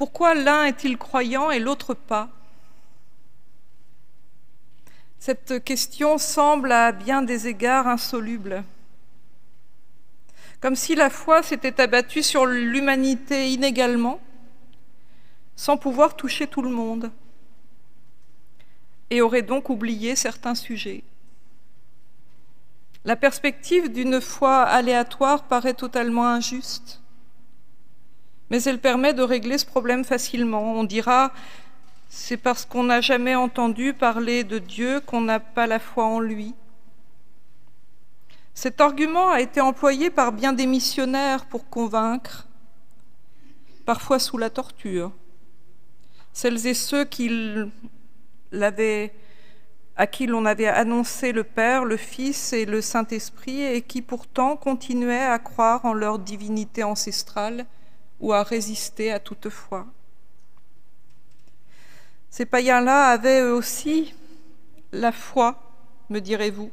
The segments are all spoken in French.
Pourquoi l'un est-il croyant et l'autre pas? Cette question semble à bien des égards insoluble. Comme si la foi s'était abattue sur l'humanité inégalement, sans pouvoir toucher tout le monde, et aurait donc oublié certains sujets. La perspective d'une foi aléatoire paraît totalement injuste, mais elle permet de régler ce problème facilement. On dira, c'est parce qu'on n'a jamais entendu parler de Dieu qu'on n'a pas la foi en lui. Cet argument a été employé par bien des missionnaires pour convaincre, parfois sous la torture, celles et ceux à qui l'on avait annoncé le Père, le Fils et le Saint-Esprit, et qui pourtant continuaient à croire en leur divinité ancestrale ou à résister à toute foi. Ces païens-là avaient eux aussi la foi, me direz-vous.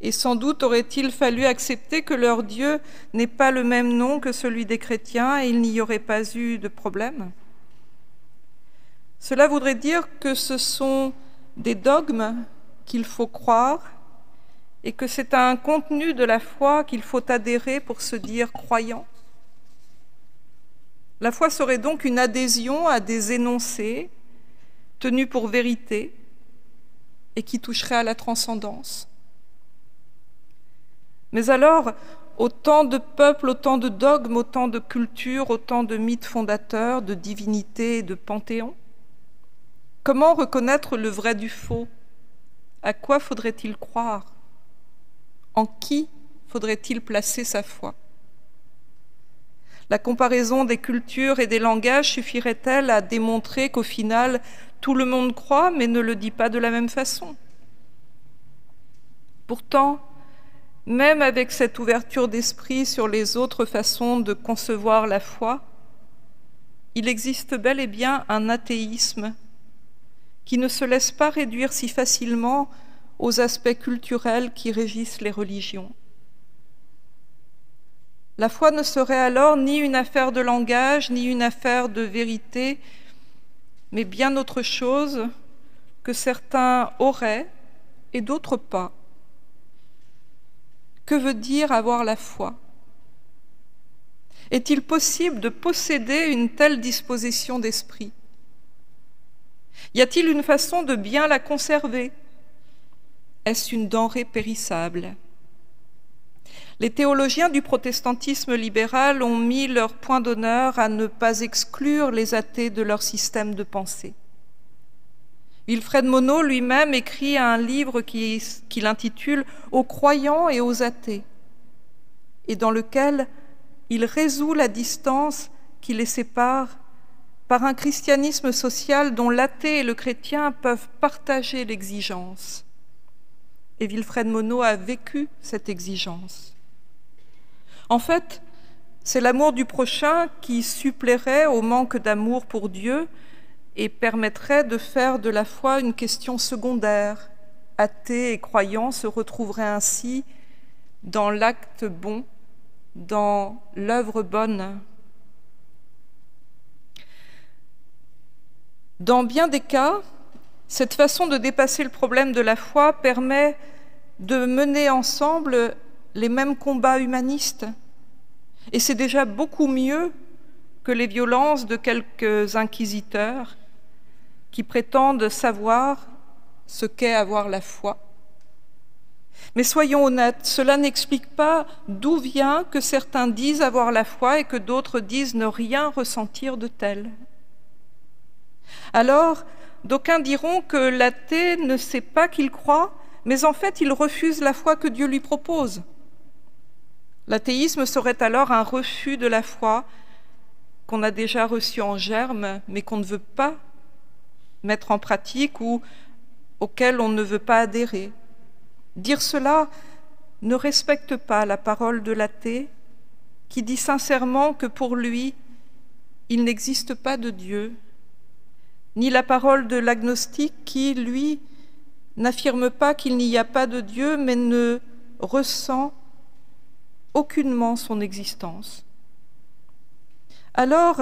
Et sans doute aurait-il fallu accepter que leur Dieu n'ait pas le même nom que celui des chrétiens et il n'y aurait pas eu de problème. Cela voudrait dire que ce sont des dogmes qu'il faut croire et que c'est à un contenu de la foi qu'il faut adhérer pour se dire croyant. La foi serait donc une adhésion à des énoncés tenus pour vérité et qui toucherait à la transcendance. Mais alors, autant de peuples, autant de dogmes, autant de cultures, autant de mythes fondateurs, de divinités et de panthéons. Comment reconnaître le vrai du faux? À quoi faudrait-il croire? En qui faudrait-il placer sa foi? La comparaison des cultures et des langages suffirait-elle à démontrer qu'au final, tout le monde croit, mais ne le dit pas de la même façon? Pourtant, même avec cette ouverture d'esprit sur les autres façons de concevoir la foi, il existe bel et bien un athéisme qui ne se laisse pas réduire si facilement aux aspects culturels qui régissent les religions. La foi ne serait alors ni une affaire de langage, ni une affaire de vérité, mais bien autre chose que certains auraient et d'autres pas. Que veut dire avoir la foi? Est-il possible de posséder une telle disposition d'esprit? Y a-t-il une façon de bien la conserver? Est-ce une denrée périssable? Les théologiens du protestantisme libéral ont mis leur point d'honneur à ne pas exclure les athées de leur système de pensée. Wilfred Monod lui-même écrit un livre qu'il intitule « Aux croyants et aux athées » et dans lequel il résout la distance qui les sépare par un christianisme social dont l'athée et le chrétien peuvent partager l'exigence. Et Wilfred Monod a vécu cette exigence. En fait, c'est l'amour du prochain qui suppléerait au manque d'amour pour Dieu et permettrait de faire de la foi une question secondaire. Athées et croyants se retrouveraient ainsi dans l'acte bon, dans l'œuvre bonne. Dans bien des cas, cette façon de dépasser le problème de la foi permet de mener ensemble les mêmes combats humanistes. Et c'est déjà beaucoup mieux que les violences de quelques inquisiteurs qui prétendent savoir ce qu'est avoir la foi. Mais soyons honnêtes, cela n'explique pas d'où vient que certains disent avoir la foi et que d'autres disent ne rien ressentir de tel. Alors, d'aucuns diront que l'athée ne sait pas qu'il croit, mais en fait il refuse la foi que Dieu lui propose. L'athéisme serait alors un refus de la foi qu'on a déjà reçue en germe, mais qu'on ne veut pas mettre en pratique ou auquel on ne veut pas adhérer. Dire cela ne respecte pas la parole de l'athée qui dit sincèrement que pour lui, il n'existe pas de Dieu, ni la parole de l'agnostique qui, lui, n'affirme pas qu'il n'y a pas de Dieu, mais ne ressent aucunement son existence. Alors,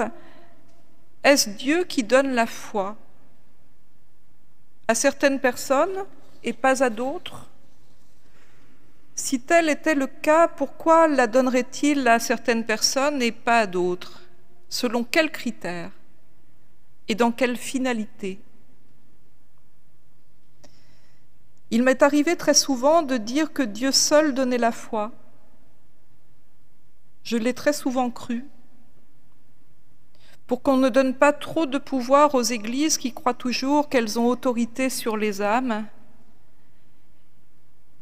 Est-ce Dieu qui donne la foi à certaines personnes et pas à d'autres? Si tel était le cas, pourquoi la donnerait-il à certaines personnes et pas à d'autres? Selon quels critères et dans quelle finalité? Il m'est arrivé très souvent de dire que Dieu seul donnait la foi. Je l'ai très souvent cru. Pour qu'on ne donne pas trop de pouvoir aux églises qui croient toujours qu'elles ont autorité sur les âmes,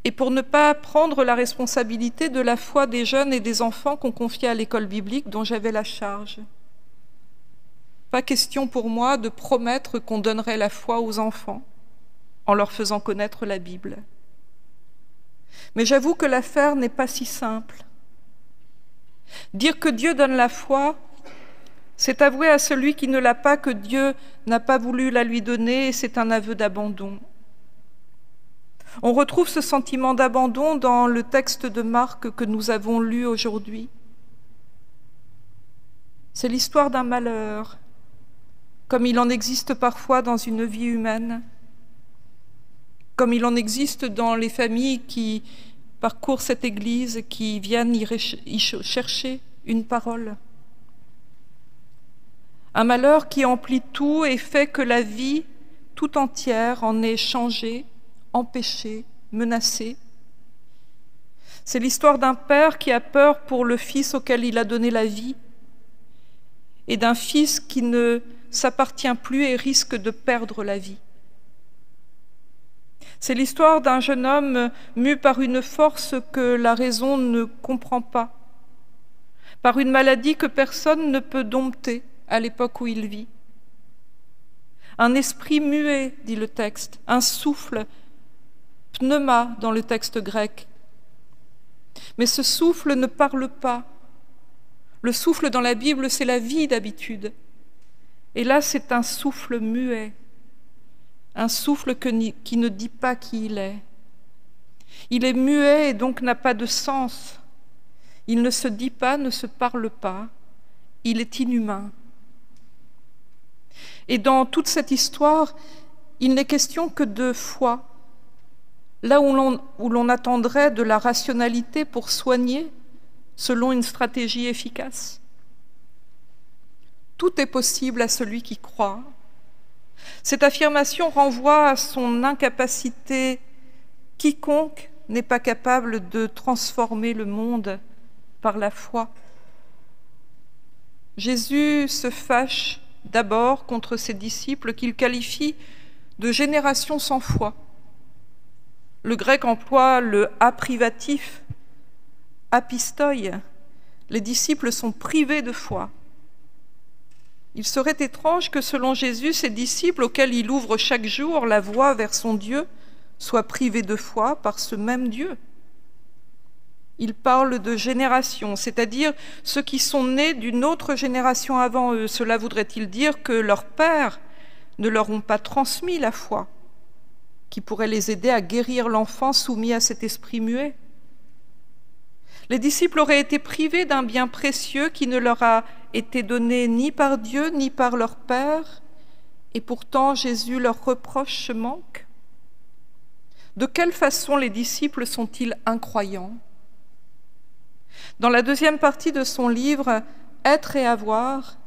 et pour ne pas prendre la responsabilité de la foi des jeunes et des enfants qu'on confiait à l'école biblique dont j'avais la charge. Pas question pour moi de promettre qu'on donnerait la foi aux enfants en leur faisant connaître la Bible. Mais j'avoue que l'affaire n'est pas si simple. Dire que Dieu donne la foi, c'est avouer à celui qui ne l'a pas que Dieu n'a pas voulu la lui donner, et c'est un aveu d'abandon. On retrouve ce sentiment d'abandon dans le texte de Marc que nous avons lu aujourd'hui. C'est l'histoire d'un malheur, comme il en existe parfois dans une vie humaine, comme il en existe dans les familles qui parcourent cette église, qui viennent y chercher une parole. Un malheur qui emplit tout et fait que la vie tout entière en est changée, empêchée, menacée. C'est l'histoire d'un père qui a peur pour le fils auquel il a donné la vie et d'un fils qui ne s'appartient plus et risque de perdre la vie. C'est l'histoire d'un jeune homme mu par une force que la raison ne comprend pas, par une maladie que personne ne peut dompter à l'époque où il vit. Un esprit muet, dit le texte, un souffle, pneuma dans le texte grec. Mais ce souffle ne parle pas. Le souffle dans la Bible, c'est la vie d'habitude. Et là, c'est un souffle muet, un souffle qui ne dit pas qui il est. Il est muet et donc n'a pas de sens. Il ne se dit pas, ne se parle pas. Il est inhumain. Et dans toute cette histoire, il n'est question que de foi. Là où l'on attendrait de la rationalité pour soigner selon une stratégie efficace. Tout est possible à celui qui croit. Cette affirmation renvoie à son incapacité. Quiconque n'est pas capable de transformer le monde par la foi. Jésus se fâche d'abord contre ses disciples qu'il qualifie de génération sans foi. Le grec emploie le a privatif, apistoi. Les disciples sont privés de foi. Il serait étrange que, selon Jésus, ces disciples auxquels il ouvre chaque jour la voie vers son Dieu soient privés de foi par ce même Dieu. Il parle de génération, c'est-à-dire ceux qui sont nés d'une autre génération avant eux. Cela voudrait-il dire que leurs pères ne leur ont pas transmis la foi, qui pourrait les aider à guérir l'enfant soumis à cet esprit muet? Les disciples auraient été privés d'un bien précieux qui ne leur a été donné ni par Dieu ni par leur Père, et pourtant Jésus leur reproche ce manque. De quelle façon les disciples sont-ils incroyants? Dans la deuxième partie de son livre « Être et avoir »,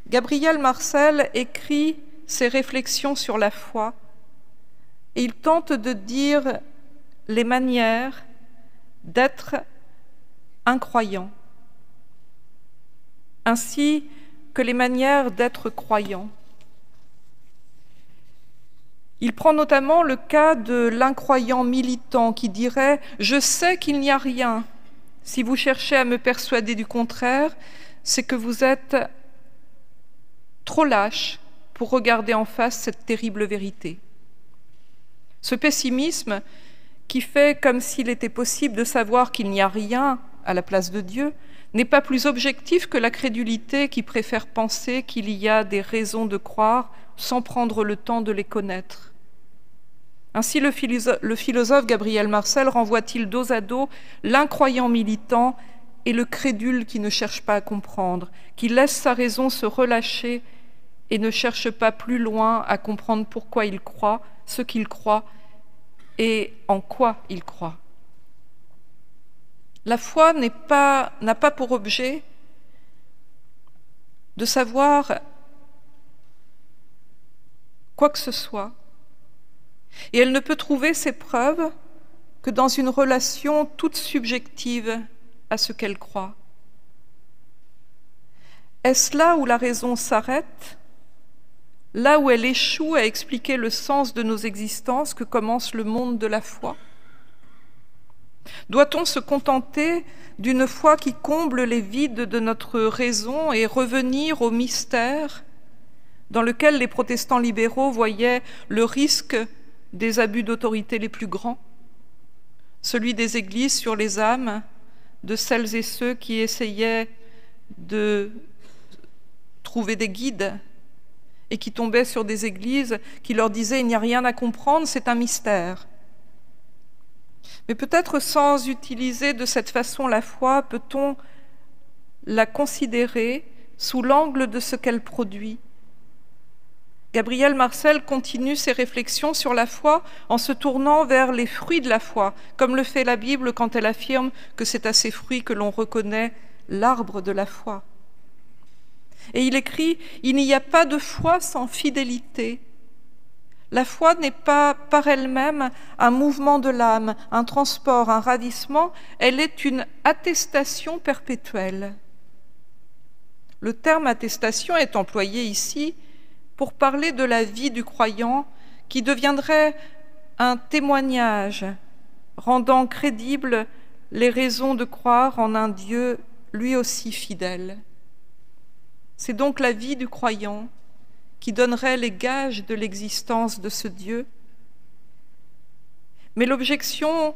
Gabriel Marcel écrit ses réflexions sur la foi et il tente de dire les manières d'être incroyant, ainsi que les manières d'être croyant. Il prend notamment le cas de l'incroyant militant qui dirait « Je sais qu'il n'y a rien. Si vous cherchez à me persuader du contraire, c'est que vous êtes trop lâche pour regarder en face cette terrible vérité. » Ce pessimisme qui fait comme s'il était possible de savoir qu'il n'y a rien à la place de Dieu n'est pas plus objectif que la crédulité qui préfère penser qu'il y a des raisons de croire sans prendre le temps de les connaître. Ainsi, le philosophe Gabriel Marcel renvoie-t-il dos à dos l'incroyant militant et le crédule qui ne cherche pas à comprendre, qui laisse sa raison se relâcher et ne cherche pas plus loin à comprendre pourquoi il croit, ce qu'il croit et en quoi il croit. La foi n'a pas pour objet de savoir quoi que ce soit, et elle ne peut trouver ses preuves que dans une relation toute subjective à ce qu'elle croit. Est-ce là où la raison s'arrête, là où elle échoue à expliquer le sens de nos existences, que commence le monde de la foi? Doit-on se contenter d'une foi qui comble les vides de notre raison et revenir au mystère dans lequel les protestants libéraux voyaient le risque des abus d'autorité les plus grands, celui des églises sur les âmes de celles et ceux qui essayaient de trouver des guides et qui tombaient sur des églises qui leur disaient « il n'y a rien à comprendre, c'est un mystère ». Mais peut-être sans utiliser de cette façon la foi, peut-on la considérer sous l'angle de ce qu'elle produit. Gabriel Marcel continue ses réflexions sur la foi en se tournant vers les fruits de la foi, comme le fait la Bible quand elle affirme que c'est à ces fruits que l'on reconnaît l'arbre de la foi. Et il écrit « Il n'y a pas de foi sans fidélité ». La foi n'est pas par elle-même un mouvement de l'âme, un transport, un ravissement, elle est une attestation perpétuelle. Le terme attestation est employé ici pour parler de la vie du croyant qui deviendrait un témoignage rendant crédibles les raisons de croire en un Dieu lui aussi fidèle. C'est donc la vie du croyant qui donnerait les gages de l'existence de ce Dieu. Mais l'objection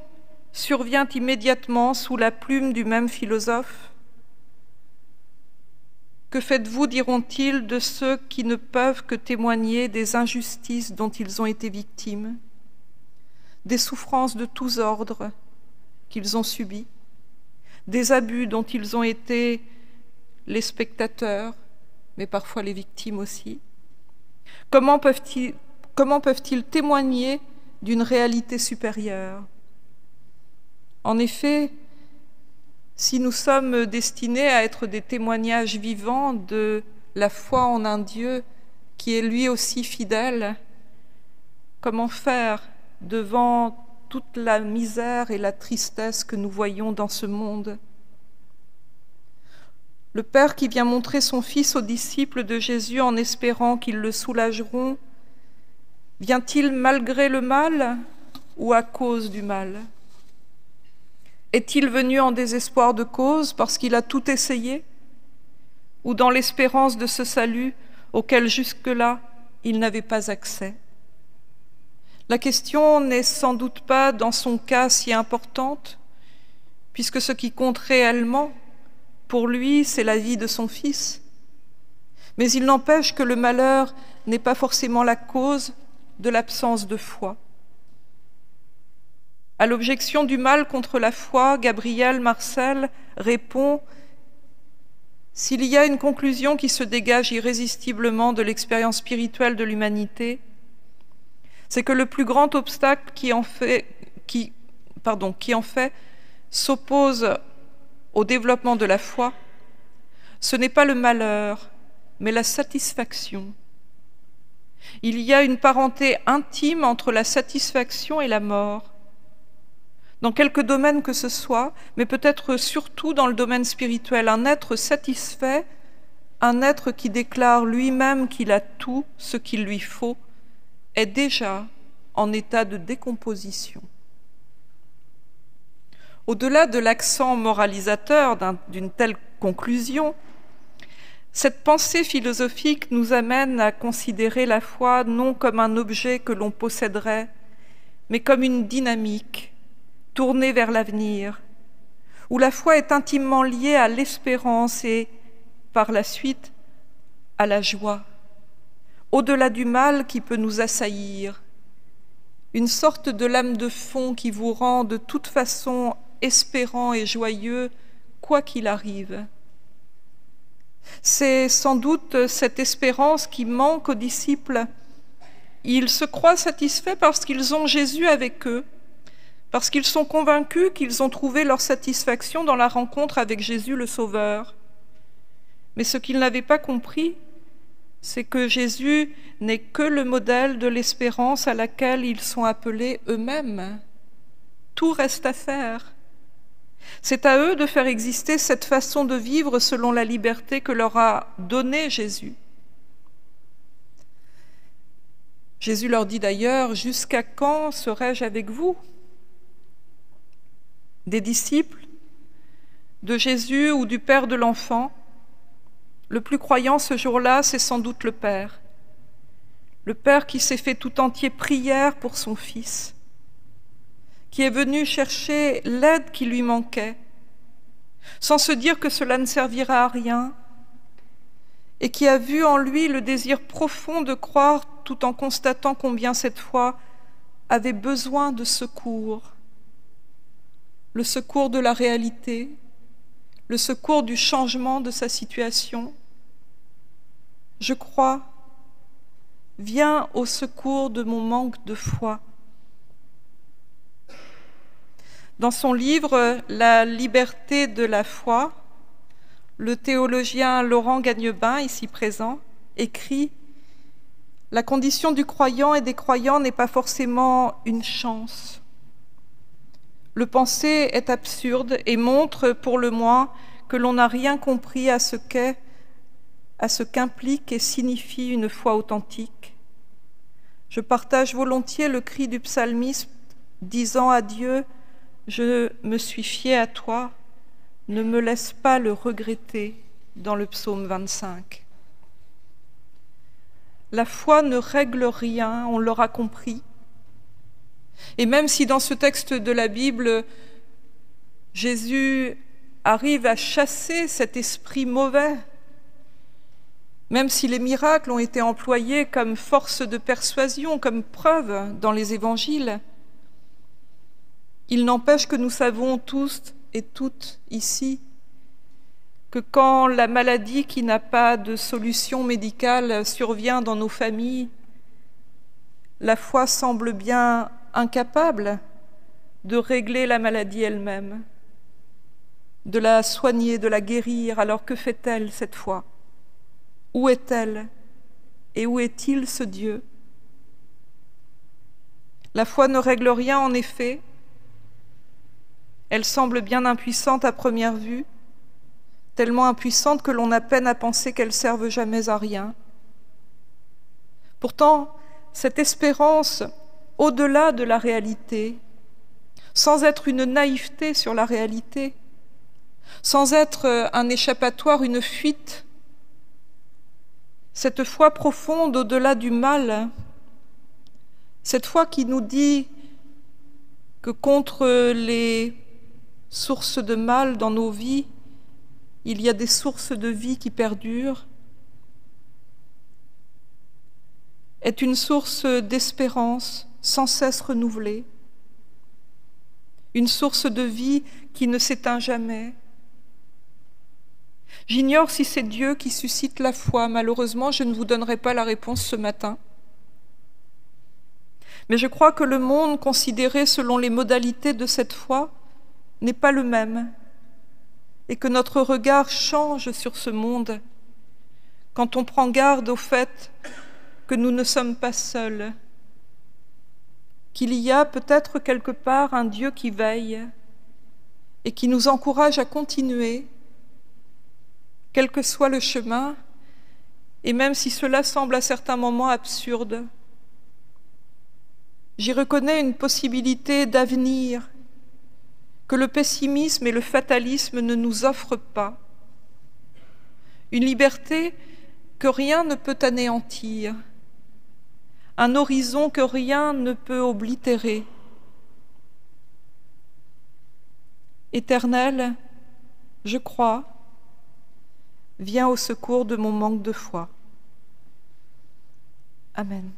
survient immédiatement sous la plume du même philosophe. Que faites-vous, diront-ils, de ceux qui ne peuvent que témoigner des injustices dont ils ont été victimes, des souffrances de tous ordres qu'ils ont subies, des abus dont ils ont été les spectateurs, mais parfois les victimes aussi? Comment peuvent-ils témoigner d'une réalité supérieure? En effet, si nous sommes destinés à être des témoignages vivants de la foi en un Dieu qui est lui aussi fidèle, comment faire devant toute la misère et la tristesse que nous voyons dans ce monde? Le Père qui vient montrer son Fils aux disciples de Jésus en espérant qu'ils le soulageront, vient-il malgré le mal ou à cause du mal? Est-il venu en désespoir de cause parce qu'il a tout essayé, ou dans l'espérance de ce salut auquel jusque-là il n'avait pas accès? La question n'est sans doute pas dans son cas si importante, puisque ce qui compte réellement pour lui, c'est la vie de son Fils. Mais il n'empêche que le malheur n'est pas forcément la cause de l'absence de foi. À l'objection du mal contre la foi, Gabriel Marcel répond « S'il y a une conclusion qui se dégage irrésistiblement de l'expérience spirituelle de l'humanité, c'est que le plus grand obstacle qui en fait s'oppose au développement de la foi, ce n'est pas le malheur, mais la satisfaction. Il y a une parenté intime entre la satisfaction et la mort. Dans quelque domaine que ce soit, mais peut-être surtout dans le domaine spirituel, un être satisfait, un être qui déclare lui-même qu'il a tout ce qu'il lui faut, est déjà en état de décomposition. Au-delà de l'accent moralisateur d'une telle conclusion, cette pensée philosophique nous amène à considérer la foi non comme un objet que l'on posséderait, mais comme une dynamique tournée vers l'avenir, où la foi est intimement liée à l'espérance et, par la suite, à la joie, au-delà du mal qui peut nous assaillir, une sorte de lame de fond qui vous rend de toute façon espérant et joyeux, quoi qu'il arrive. C'est sans doute cette espérance qui manque aux disciples. Ils se croient satisfaits parce qu'ils ont Jésus avec eux, parce qu'ils sont convaincus qu'ils ont trouvé leur satisfaction dans la rencontre avec Jésus le Sauveur. Mais ce qu'ils n'avaient pas compris, c'est que Jésus n'est que le modèle de l'espérance à laquelle ils sont appelés eux-mêmes. Tout reste à faire. C'est à eux de faire exister cette façon de vivre selon la liberté que leur a donnée Jésus. Jésus leur dit d'ailleurs « Jusqu'à quand serai-je avec vous ?» Des disciples, de Jésus ou du Père de l'enfant, le plus croyant ce jour-là, c'est sans doute le Père. Le Père qui s'est fait tout entier prière pour son Fils, qui est venu chercher l'aide qui lui manquait, sans se dire que cela ne servira à rien, et qui a vu en lui le désir profond de croire tout en constatant combien cette foi avait besoin de secours. Le secours de la réalité, le secours du changement de sa situation. Je crois, viens au secours de mon manque de foi. Dans son livre « La liberté de la foi », le théologien Laurent Gagnebin, ici présent, écrit « La condition du croyant et des croyants n'est pas forcément une chance. Le penser est absurde et montre, pour le moins, que l'on n'a rien compris à ce qu'implique et signifie une foi authentique. Je partage volontiers le cri du psalmiste disant à Dieu « Je me suis fié à toi, ne me laisse pas le regretter » dans le psaume 25. La foi ne règle rien, on l'aura compris. Et même si dans ce texte de la Bible, Jésus arrive à chasser cet esprit mauvais, même si les miracles ont été employés comme force de persuasion, comme preuve dans les évangiles, il n'empêche que nous savons tous et toutes ici que quand la maladie qui n'a pas de solution médicale survient dans nos familles, la foi semble bien incapable de régler la maladie elle-même, de la soigner, de la guérir. Alors que fait-elle cette foi? Où est-elle? Et où est-il ce Dieu? La foi ne règle rien en effet. Elle semble bien impuissante à première vue, tellement impuissante que l'on a peine à penser qu'elle serve jamais à rien. Pourtant, cette espérance au-delà de la réalité, sans être une naïveté sur la réalité, sans être un échappatoire, une fuite, cette foi profonde au-delà du mal, cette foi qui nous dit que contre les sources de mal dans nos vies, il y a des sources de vie qui perdurent, est une source d'espérance sans cesse renouvelée, une source de vie qui ne s'éteint jamais. J'ignore si c'est Dieu qui suscite la foi. Malheureusement, je ne vous donnerai pas la réponse ce matin. Mais je crois que le monde considéré selon les modalités de cette foi n'est pas le même, et que notre regard change sur ce monde quand on prend garde au fait que nous ne sommes pas seuls, qu'il y a peut-être quelque part un Dieu qui veille et qui nous encourage à continuer, quel que soit le chemin, et même si cela semble à certains moments absurde. J'y reconnais une possibilité d'avenir que le pessimisme et le fatalisme ne nous offrent pas, une liberté que rien ne peut anéantir, un horizon que rien ne peut oblitérer. Éternel, je crois, viens au secours de mon manque de foi. Amen.